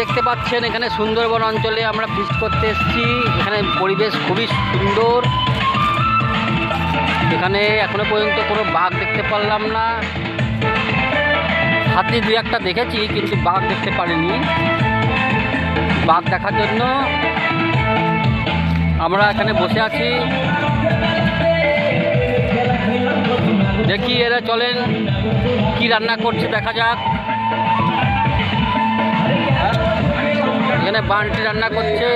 দেখতে পাচ্ছেন এখানে সুন্দরবন অঞ্চলে আমরা ফিস্ট করতে এসেছি। এখানে পরিবেশ খুবই সুন্দর। এখানে এখনো পর্যন্ত কোনো বাঘ দেখতে পারলাম না। হাতি দু একটা দেখেছি, কিন্তু বাঘ দেখতে পারিনি। বাঘ দেখার জন্য আমরা এখানে বসে আছি। দেখি এরা চলেন কি রান্না করছে দেখা যাক। এখানে বান্টি রান্না করছে।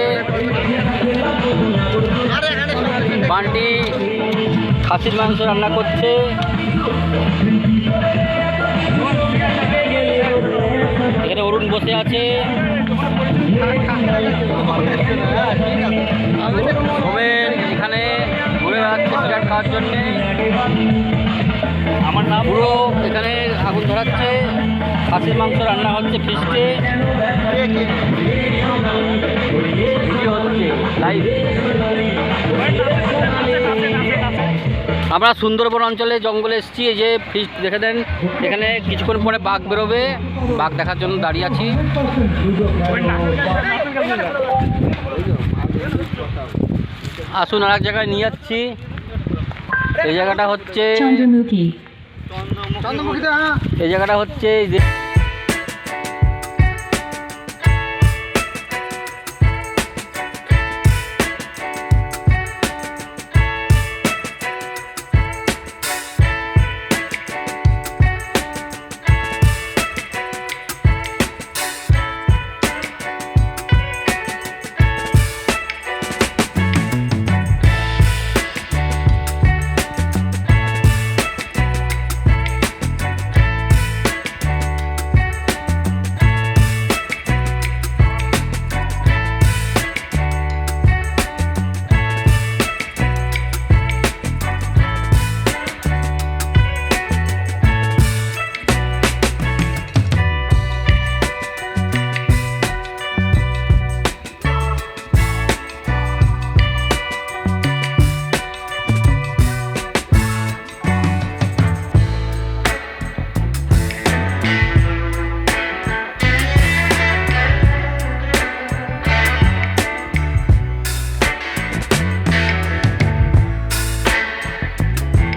বান্টি খাসির মাংস রান্না করছে। এখানে অরুণ বসে আছে। সোমেন এখানে ঘুরে বেড়াচ্ছে সিগারেট খাওয়ার জন্যে। আমার নাম পুরো এখানে আগুন ধরাচ্ছে। খাসির মাংস রান্না হচ্ছে ফিস্টে। ভিডিও হচ্ছে লাইভ। আমরা সুন্দরবন অঞ্চলে জঙ্গলে এসেছি। এই যে ফিস্ট দেখে দেন, এখানে কিছুক্ষণ পরে বাঘ বেরোবে। বাঘ দেখার জন্য দাঁড়িয়ে আছি। আসুন আর এক জায়গায় নিয়ে যাচ্ছি। এই জায়গাটা হচ্ছে এই জায়গাটা হচ্ছে